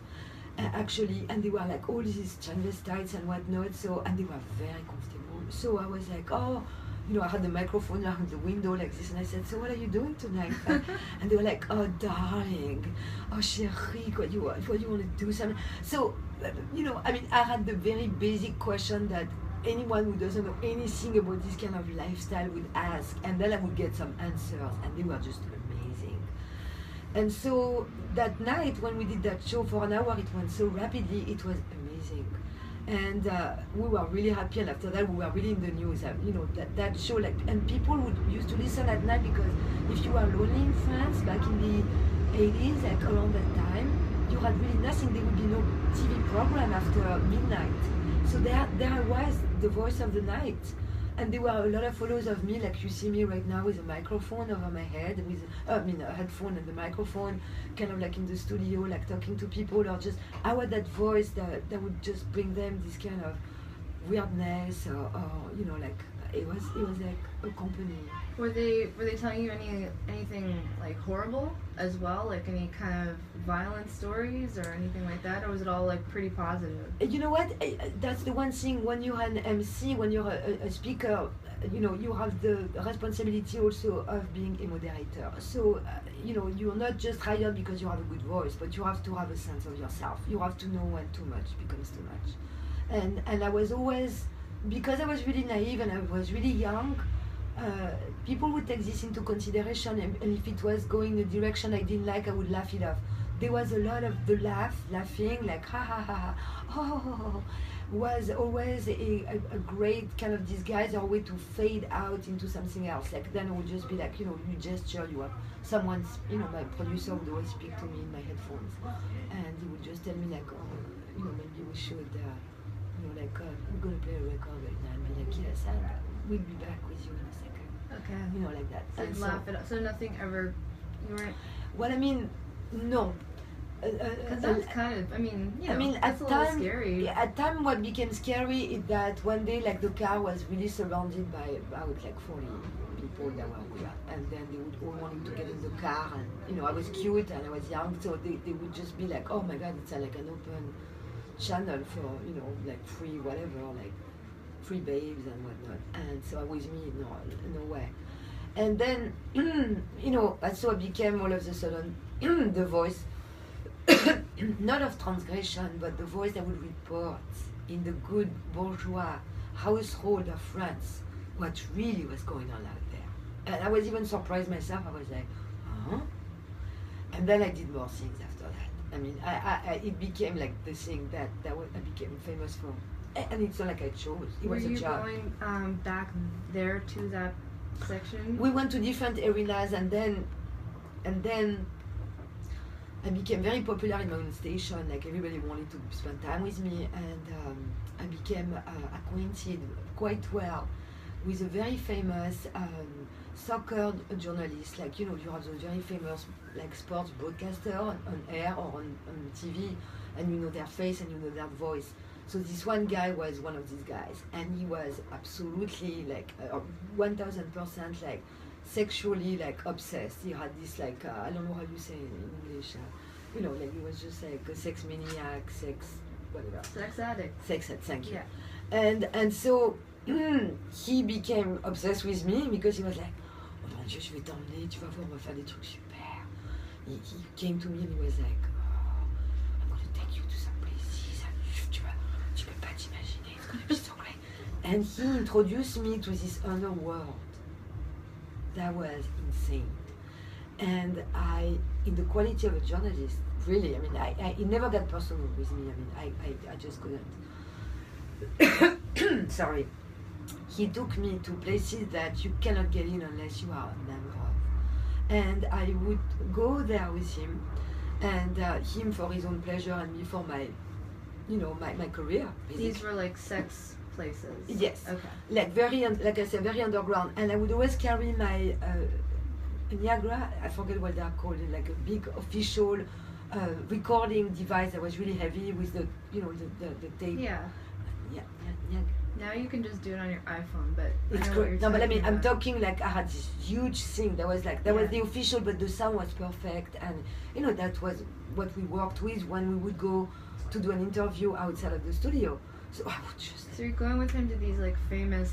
actually, and they were like all these transvestites and whatnot. So, and they were very comfortable. So I was like, oh, you know, I had the microphone around the window like this, and I said, so what are you doing tonight? And they were like, oh, darling, oh, Sheri, what do you want to do? Something. So, you know, I mean, I had the very basic question that anyone who doesn't know anything about this kind of lifestyle would ask, and then I would get some answers, and they were just amazing. And so that night when we did that show for an hour, it went so rapidly, it was amazing. And we were really happy, and after that we were really in the news. You know, that show, like, and people would used to listen at night, because if you were lonely in France back in the 80s, like around that time, you had really nothing. There would be no TV program after midnight. So there I was, the voice of the night. And there were a lot of photos of me, like you see me right now with a microphone over my head, with a headphone and the microphone, kind of like in the studio, like talking to people, or just I was that voice that would just bring them this kind of weirdness, or you know, like it was like a company. Were they telling you anything like horrible as well, like any kind of violent stories or anything like that, or was it all like pretty positive? You know what? That's the one thing, when you're an MC, when you're a speaker, you know, you have the responsibility also of being a moderator. So, you know, you're not just hired because you have a good voice, but you have to have a sense of yourself. You have to know when too much becomes too much. And I was always, because I was really naive and I was really young, people would take this into consideration, and if it was going a direction I didn't like, I would laugh it off. There was a lot of the laughing, like ha ha ha ha, oh, was always a great kind of disguise or way to fade out into something else. Like then it would just be like, you know, you gesture, you have someone's, you know, my producer would always speak to me in my headphones, and he would just tell me like, oh, you know, maybe we should, you know, like we're gonna play a record right now, and be like, yes, and we'll be back with you in a second. Okay. You know, like that. So and laugh it up. So nothing ever, you weren't. Well, I mean, no. Because that's kind of, I mean, you know, I mean, that's at a little time, scary. at time, what became scary is that one day, like, the car was really surrounded by about like 40 people that were weird, and then they would all wanting to get in the car, and you know, I was cute and I was young, so they would just be like, oh my God, it's like an open channel for, you know, like free whatever, like free babes and whatnot. And so with me, no way. And then, you know, so I became all of a sudden the voice, not of transgression, but the voice that would report in the good bourgeois household of France what really was going on out there. And I was even surprised myself. I was like, huh? And then I did more things after that. I mean, it became like the thing that I became famous for. And it's not like I chose. It was a job. Were you going back there to that section? We went to different arenas, and then I became very popular in my own station. Like everybody wanted to spend time with me, and I became acquainted quite well with a very famous soccer journalist. Like, you know, you have those very famous like sports broadcaster on air or on TV, and you know their face and you know their voice. So this one guy was one of these guys, and he was absolutely like 1000% like sexually like obsessed. He had this like I don't know how you say it in English. You know, like he was just like a sex maniac, sex whatever. Sex addict. Sex addict. Thank you. Yeah. And so he became obsessed with me because he was like, oh mon Dieu, je vais t'emmener, tu vas voir, on va faire des trucs super. He came to me and he was like, oh, I'm going to take you to some places. Tu peux pas t'imaginer, it's going to be so great. And he introduced me to this underworld that was insane. And in the quality of a journalist, really, I mean, he never got personal with me. I mean, I just couldn't. Sorry. He took me to places that you cannot get in unless you are a member of. And I would go there with him, and him for his own pleasure and me for my, you know, my career. Basically. These were like sex places? Yes. Okay. Like very, like I said, very underground. And I would always carry my Niagara, I forget what they're called, like a big official recording device that was really heavy with the the tape. Yeah. Yeah, yeah. Now you can just do it on your iPhone, but It's I know what great. you're No, but I mean, talking I'm about. talking like I had this huge thing that was like that was Yeah. the official, but the sound was perfect, and that was what we worked with when we would go to do an interview outside of the studio. So I would just. So you're going with him to these like famous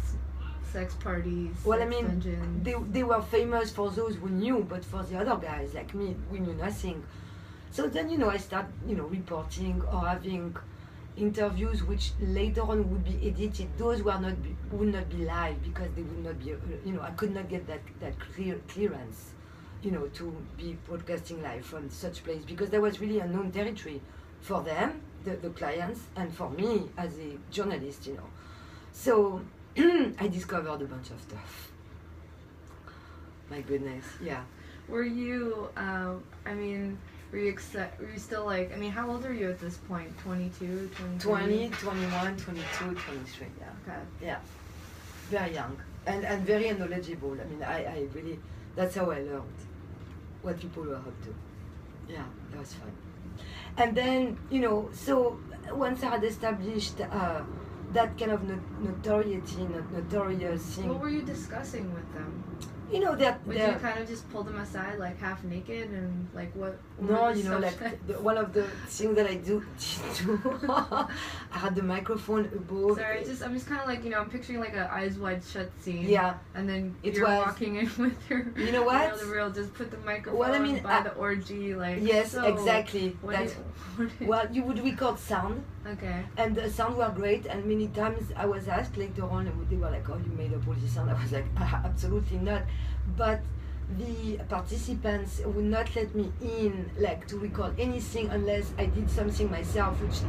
sex parties. Well, I sex mean, dungeons. they were famous for those who knew, but for the other guys like me, we knew nothing. So then I start reporting or having interviews which later on would be edited. Those would not be live because they would not be I could not get that clearance to be broadcasting live from such place because there was really unknown territory for them, the clients, and for me as a journalist. So I discovered a bunch of stuff. My goodness, yeah. Were you? I mean, were you still like? I mean, how old are you at this point? 22, 23? 20, 21, 22, 23, yeah. Okay. Yeah. Very young. And very knowledgeable. I mean, I really, that's how I learned what people were up to. Yeah, that was fun. And then, so once I had established that kind of notoriety, notorious thing. What were you discussing with them? That Would you kind of just pull them aside, like half naked, and like what? No, were the like subjects? one of the things that I did I had the microphone above. Sorry, I'm just kind of like I'm picturing like a Eyes Wide Shut scene. Yeah. And then It you're was- walking in with your. You know what? The real, just put the microphone Well, I mean, by the orgy, like. Yes, so, exactly. What That's what well, you would record sound, Okay. and the sound were great. And many times I was asked later on, and they were like, "Oh, you made up all this sound." I was like, "Absolutely not," but the participants would not let me in like to record anything unless I did something myself, which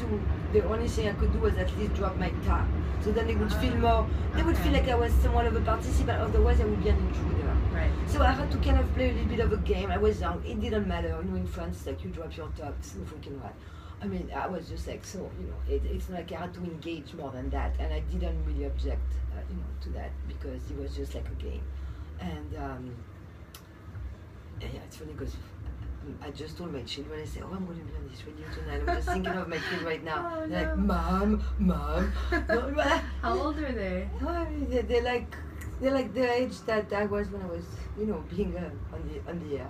the only thing I could do was at least drop my tab. So then they would feel more, they would feel like I was somewhat of a participant, otherwise I would be an intruder. Right. So I had to kind of play a little bit of a game. I was young, it didn't matter, in France, like you drop your top, it's no freaking what. I mean, I was just like, so, it's not like I had to engage more than that, and I didn't really object, to that, because it was just like a game. And, yeah, it's funny because I just told my children, I said, "Oh, I'm going to be on this radio tonight." I'm just thinking of my kid right now. Oh, They're like, no. Mom. How old are they? Oh, I mean, they're like the age that I was when I was, being on the air.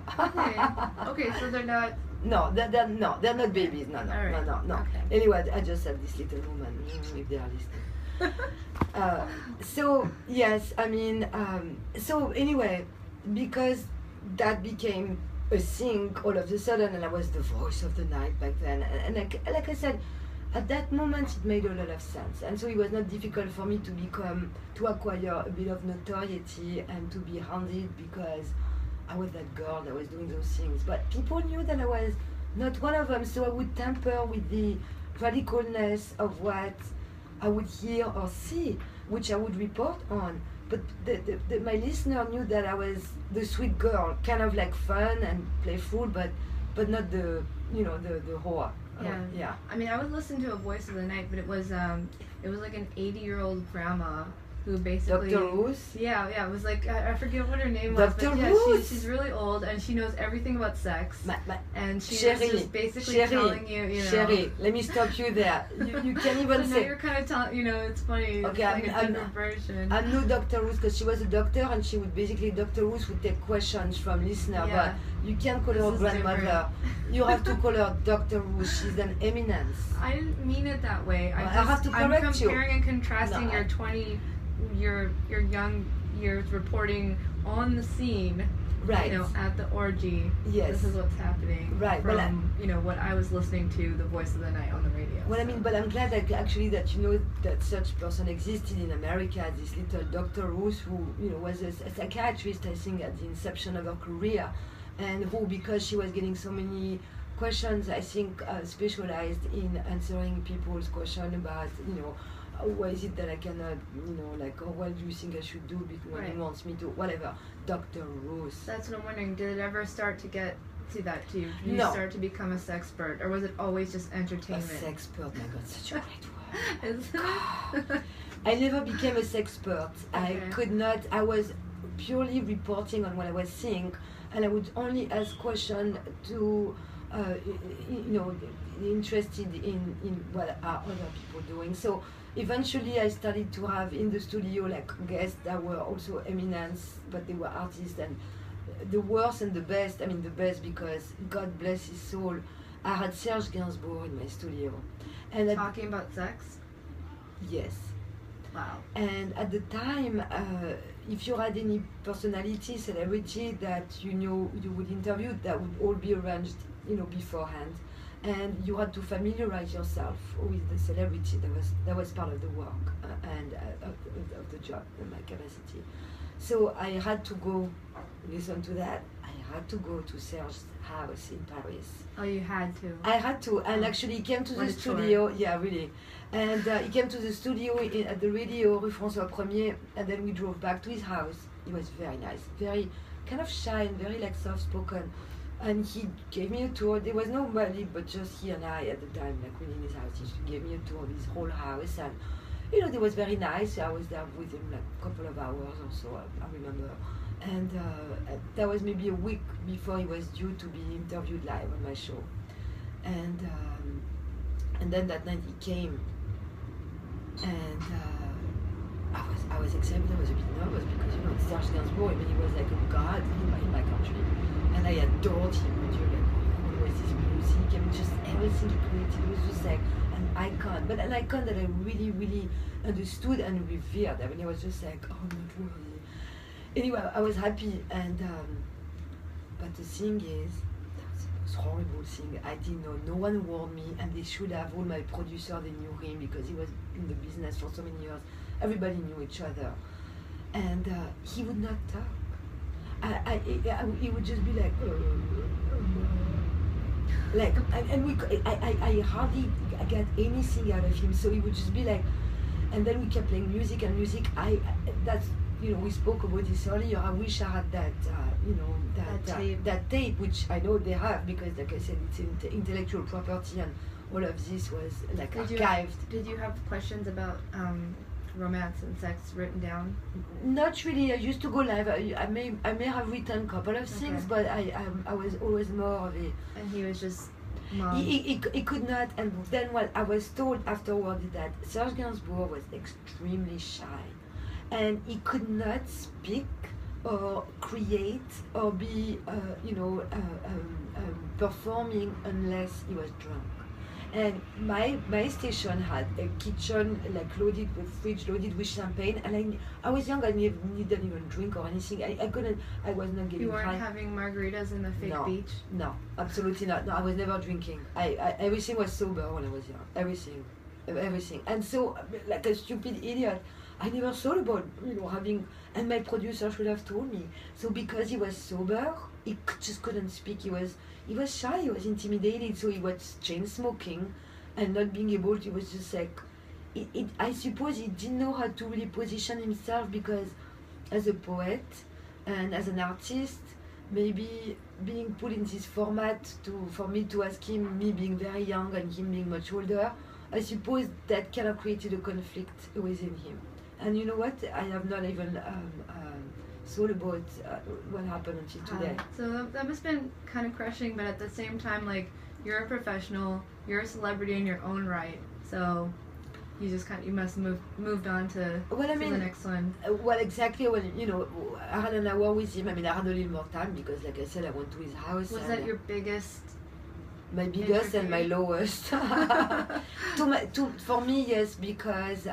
Okay, so they're not. No, they're not babies. No. Right. No. Okay. Anyway, I just have this little woman, if they are listening. So yes, I mean, so anyway, because that became a thing all of a sudden, and I was the voice of the night back then, and like I said, at that moment it made a lot of sense, and so it was not difficult for me to acquire a bit of notoriety and to be handed because I was that girl that was doing those things. But people knew that I was not one of them, so I would tamper with the radicalness of what I would hear or see, which I would report on. But my listener knew that I was the sweet girl, kind of like fun and playful, but not the the whore. Yeah. I mean, I would listen to a Voice of the Night, but it was like an 80-year-old grandma who basically. Dr. Ruth? Yeah, it was like I forget what her name was, Dr. but yeah, Ruth? she's really old and she knows everything about sex, and she's Sheri, just basically Sheri, telling you, Sheri, let me stop you there. You can't even So now say. you're kind of telling, it's funny. Okay, it's like a different version. I'm no Dr. Ruth because she was a doctor and she would basically, Dr. Ruth would take questions from listeners, Yeah. but you can't call her This is grandmother. different. You have to call her Dr. Ruth. She's an eminence. I didn't mean it that way. Well, I have to I'm correct you. comparing and contrasting No, your young years reporting on the scene, Right. at the orgy. Yes. This is what's happening. Right, From, well, what I was listening to, the Voice of the Night on the radio. Well, I so. mean, but I'm glad that actually that that such person existed in America. This little Dr. Ruth, who was a psychiatrist, I think, at the inception of her career, and who, because she was getting so many questions, I think, specialized in answering people's question about why is it that I cannot, like, oh, what do you think I should do when he Right. wants me to, whatever. Dr. Ruth. That's what I'm wondering. Did it ever start to get to that too? Did you No. start to become a sexpert, or was it always just A entertainment? sexpert, my God, such a great word. Is it? I never became a sexpert. I Okay. could not. I was purely reporting on what I was seeing, and I would only ask questions to you know, interested in what are other people doing. So eventually I started to have in the studio like guests that were also eminence, but they were artists, and the worst and the best. I mean the best because God bless his soul. I had Serge Gainsbourg in my studio, and Talking about sex? yes. Wow. And at the time, if you had any personality, celebrity that you know you would interview, that would all be arranged, you know, beforehand, and you had to familiarize yourself with the celebrity. That was part of the work and of the job and my capacity. So I had to go listen to that. I had to go to Serge's house in Paris. Oh, you had to. I had to, and Oh. actually he came to What the a chore. studio. Yeah, really. And he came to the studio at the radio, Rue François Ier, and then we drove back to his house. He was very nice, very kind of shy and very like soft-spoken. And he gave me a tour. There was nobody but just he and I at the time, like within his house. He gave me a tour of his whole house, and you know, it was very nice. I was there with him like a couple of hours or so, I remember. And that was maybe a week before he was due to be interviewed live on my show. And then that night he came, and I was excited. I was a bit nervous because, you know, Serge Gainsbourg, I mean, he was like a god in my country, and I adored him. And you're like, oh, was his music and just everything he created. It was just like an icon, but an icon that I really, really understood and revered. I mean, it was just like, oh, not worthy. Anyway, I was happy, and but the thing is, that was the most horrible thing. I didn't know. No one warned me, and they should have. All my producers, they knew him because he was in the business for so many years. Everybody knew each other, and he would not talk. He would just be like, like, I hardly got anything out of him. So he would just be like, and then we kept playing music and music. That's, you know, we spoke about this earlier. I wish I had that, you know, that tape, which I know they have because, like I said, it's intellectual property, and all of this was like archived. Did you have questions about romance and sex written down? Not really. I used to go live. I may have written a couple of things, but I was always more of a. And he was just. Mom. He could not, and then what I was told afterward is that Serge Gainsbourg was extremely shy, and he could not speak or create or be, you know, performing unless he was drunk. And my station had a kitchen like loaded with fridge, loaded with champagne, and I was young. I didn't even drink or anything. I couldn't. I was not getting. You weren't high. having margaritas in the fake beach. No, absolutely not. No, I was never drinking. I everything was sober when I was young. Everything. And so, like a stupid idiot, I never thought about, you know, having. And my producer should have told me. So because he was sober, he just couldn't speak. He was shy. He was intimidated. So he was chain smoking, and not being able to. He was just like, I suppose he didn't know how to really position himself because, as a poet, and as an artist, maybe being put in this format for me to ask him, me being very young and him being much older, I suppose that kind of created a conflict within him. And you know what? I have not even thought about what happened until today. So that must have been kind of crushing, but at the same time, like, you're a professional, you're a celebrity in your own right, so you just you must have moved on to, the next one. Well, exactly. Well, you know, I had an hour with him. I mean, I had a little more time because, like I said, I went to his house. Was that your biggest? My biggest and my lowest. For me, yes, because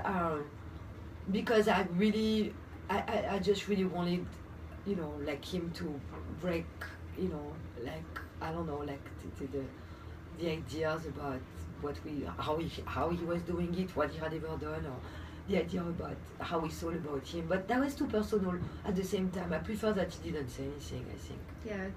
I really, I just really wanted, you know, like him to break, you know, like, I don't know, like the ideas about how he was doing it, what he had ever done, or the idea about how we thought about him. But that was too personal at the same time. I prefer that he didn't say anything, I think. Yeah,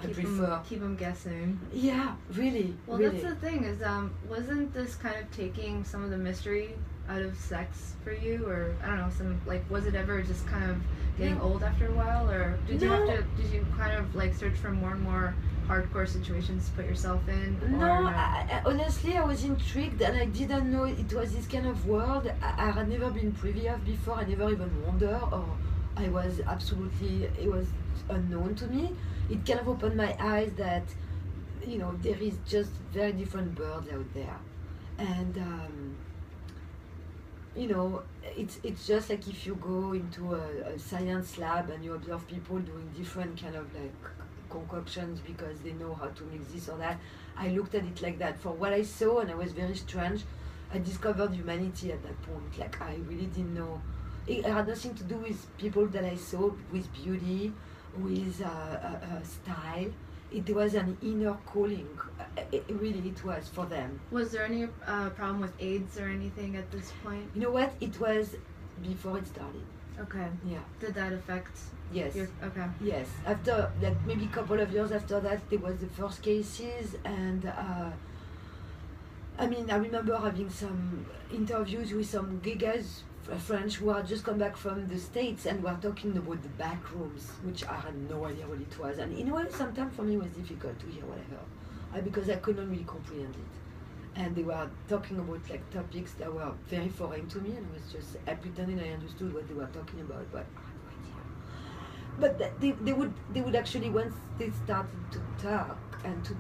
keep him guessing. Yeah, really. Well, really. That's the thing is, wasn't this kind of taking some of the mystery out of sex for you, or I don't know, was it ever just kind of getting old after a while, or did you kind of like search for more and more hardcore situations to put yourself in? No, honestly, I was intrigued, and I didn't know it was this kind of world. I had never been privy of before. I never even wondered, or it was unknown to me. It kind of opened my eyes that you know, there is just very different birds out there, and you know, it's just like if you go into a science lab and you observe people doing different kind of like concoctions because they know how to mix this or that. I looked at it like that. For what I saw, and I was very strange, I discovered humanity at that point. Like I really didn't know. It had nothing to do with people that I saw, with beauty, with style. It was an inner calling. Really, it was for them. Was there any problem with AIDS or anything at this point? You know what? It was before it started. Okay. Yeah. Did that affect? Yes. Okay. Yes. After, like maybe a couple of years after that, there was the first cases, and I mean, I remember having some interviews with some gay guys, French, who had just come back from the States, and were talking about the back rooms, which I had no idea what it was. And in a way, sometimes for me it was difficult to hear what I heard, because I couldn't really comprehend it. And they were talking about like topics that were very foreign to me, and I was just I pretending I understood what they were talking about, but I had no idea. But they would actually, once they started to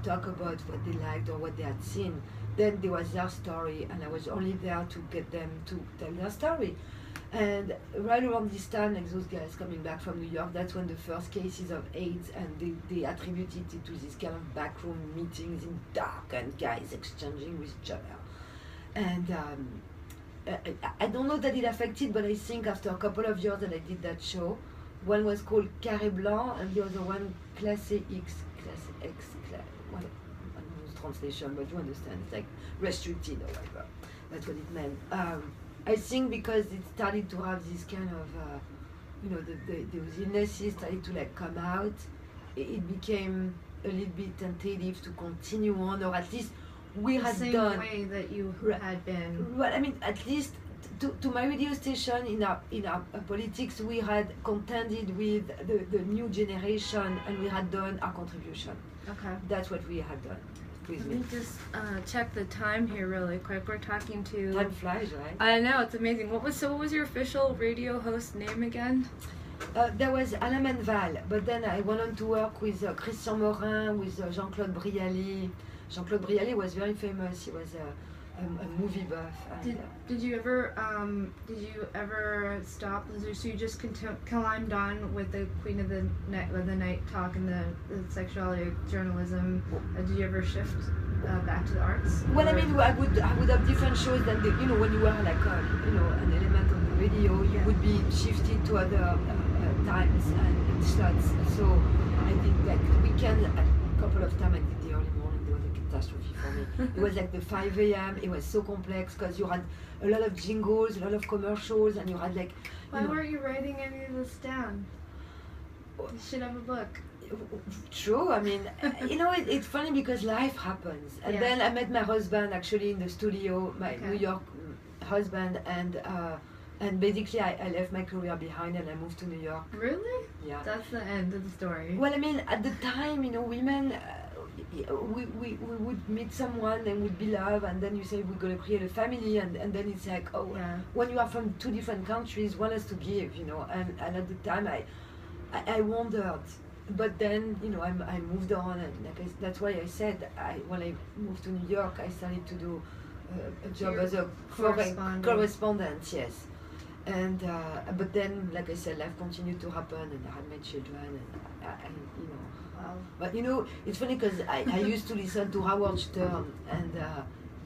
talk about what they liked or what they had seen, then there was their story, and I was only there to get them to tell their story. And right around this time, like those guys coming back from New York, that's when the first cases of AIDS, and they attributed it to this kind of backroom meetings in dark and guys exchanging with each other. And I don't know that it affected, but I think after a couple of years that I did that show, one was called Carré Blanc, and the other one Classe X, Classe X, well, I don't know the translation, but you understand, it's like restricted or whatever. That's what it meant. I think because it started to have this kind of, you know, those illnesses started to like come out, it became a little bit tentative to continue on, or at least we had same done. Way that you had been. Well, I mean, at least to my radio station in our politics, we had contended with the new generation, and we had done our contribution. Okay. That's what we had done. Let me just check the time here really quick. We're talking to... Time flies, right? I know, it's amazing. What was your official radio host name again? There was Alain Menval, but then I went on to work with Christian Morin, with Jean-Claude Brialy. Jean-Claude Brialy was very famous. He was a movie buff. Did you ever stop? So you just climbed on with the Queen of the Night talk and the sexuality journalism? Did you ever shift back to the arts? Well, I mean, I would have different shows than you know, when you were like you know, an element of the radio, you would be shifted to other times and slots. So I did like the weekend a couple of times. I did the early morning. There was a catastrophe for me. It was like the 5 a.m. It was so complex because you had a lot of jingles, a lot of commercials, and you had like. Why weren't you writing any of this down? You should have a book. True. I mean, you know, it's funny because life happens. And then I met my husband actually in the studio, my New York husband, and basically I left my career behind and I moved to New York. Really? Yeah. That's the end of the story. Well, I mean, at the time, you know, women, we would meet someone and would be love, and then you say we're going to create a family, and then it's like, oh, when you are from two different countries, one has to give, you know, and at the time I wondered. But then, you know, I moved on, and that's why I said when I moved to New York, I started to do a job as a correspondent, yes. And but then, like I said, life continued to happen, and I had my children, and you know. Wow. But you know, it's funny because I used to listen to Howard Stern, and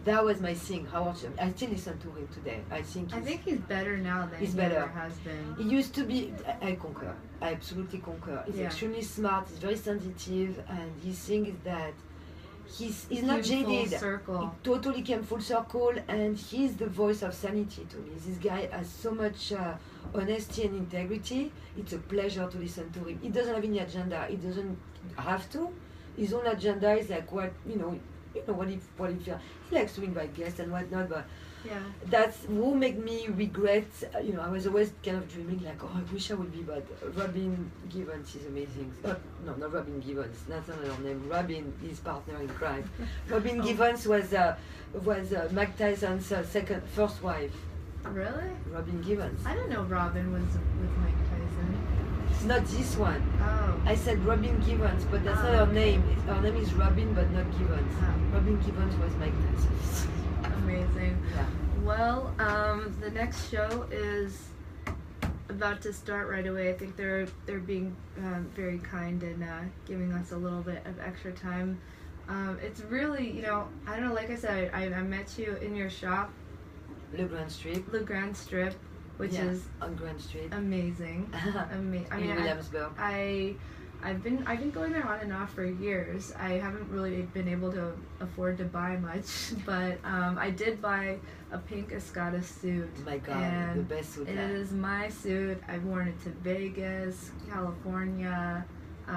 that was my thing. Howard Stern. I still listen to him today. I think he's better now than he ever has been. He used to be. I concur. I absolutely concur. He's extremely smart. He's very sensitive, and his thing is that he's not jaded. Full circle. He totally came full circle, and he's the voice of sanity to me. This guy has so much honesty and integrity. It's a pleasure to listen to him. He doesn't have any agenda. He doesn't have to. His own agenda is like what what he likes to invite guests and whatnot, but that's what made me regret. You know, I was always kind of dreaming like, oh, I wish I would be, but Robin Givens is amazing. No, not Robin Givens. That's another name. Robin, his partner in crime. Robin Givens was Mike Tyson's first wife. Really? Robin Givens. I didn't know Robin was with Mike Tyson. Not this one. Oh. I said Robin Givens, but that's not her name. Her name is Robin, but not Givens. Robin Givens was Mike Tyson. Amazing. Yeah. Well, the next show is about to start right away. I think they're being very kind and giving us a little bit of extra time. It's really, you know, I don't know, like I said, I met you in your shop. Le Grand Strip, which is on Grand Street. Amazing. In Williamsburg. I've been going there on and off for years. I haven't really been able to afford to buy much, but I did buy a pink Escada suit. Oh my God, and the best suit. It is my suit. I've worn it to Vegas, California. I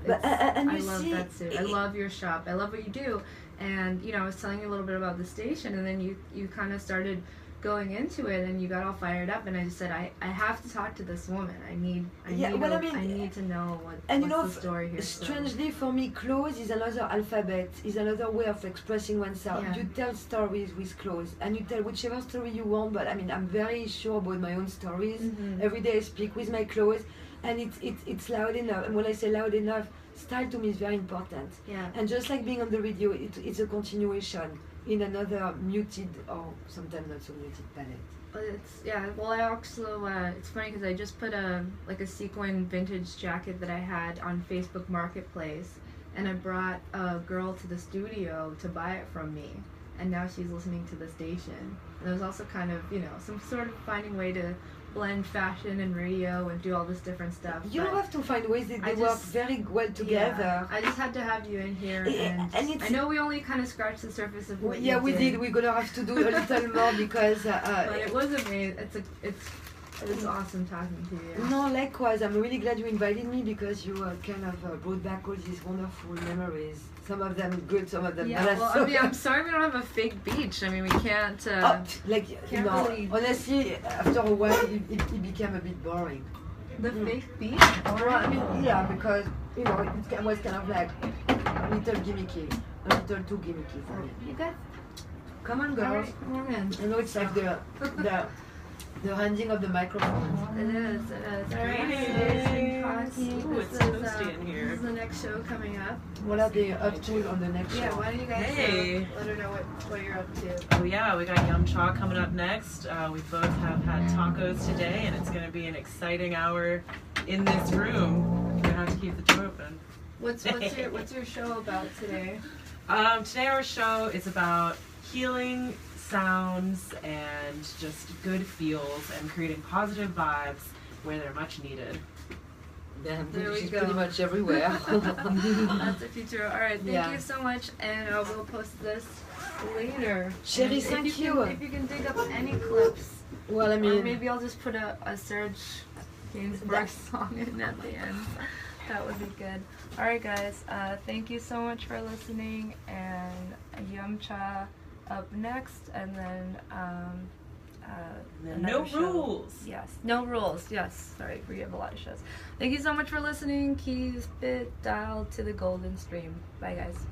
love that suit. I love your shop. I love what you do. And you know, I was telling you a little bit about the station, and then you kind of started going into it, and you got all fired up, and I just said, I have to talk to this woman. I need to know what's the story here. Strangely, for me, clothes is another alphabet, is another way of expressing oneself. Yeah. You tell stories with clothes, and you tell whichever story you want, but I mean, I'm very sure about my own stories. Mm-hmm. Every day I speak with my clothes, and it's loud enough. And when I say loud enough, style to me is very important. Yeah. And just like being on the radio, it's a continuation in another muted or sometimes not so muted palette. Well, I also it's funny because I just put a sequin vintage jacket that I had on Facebook Marketplace, and I brought a girl to the studio to buy it from me, and now she's listening to the station. And it was also kind of, you know, some sort of finding way to blend fashion and radio and do all this different stuff. You have to find ways that they work very well together. Yeah, I just had to have you in here, and I know we only kind of scratched the surface of what you did. We did. We're gonna have to do a little more because. But it was amazing. It's awesome talking to you. No, likewise. I'm really glad you invited me because you kind of brought back all these wonderful memories. Some of them good, some of them bad. Well, I mean, I'm sorry we don't have a fake beach. I mean, we can't. Really... Honestly, after a while, it became a bit boring. The fake beach? Well, I mean, yeah, because you know it was kind of like a little gimmicky, a little too gimmicky for me. You guys, come on, girls. Right, come on in. I know it's like the handing of the microphone. It is. All right. Ooh, it's toasty in here. This is the next show coming up. What are they up to on the next show? Yeah, why don't you guys let her know what you're up to? Oh yeah, we got Yum Cha coming up next. We both have had tacos today, and it's going to be an exciting hour in this room. We're going to have to keep the door open. What's your show about today? Today our show is about healing sounds and just good feels and creating positive vibes where they're much needed. There we she's go. Pretty much everywhere. That's the future. All right, thank you so much, and we'll post this later. Sheri, thank you. If you can dig up any clips, well, I mean, or maybe I'll just put a Serge Gainsbourg song in at the end. That would be good. All right, guys. Thank you so much for listening, and Yum Cha up next, and then No show. Rules. Yes, No Rules. Yes, sorry, we have a lot of shows. Thank you so much for listening. Keep it dialed to the golden stream. Bye, guys.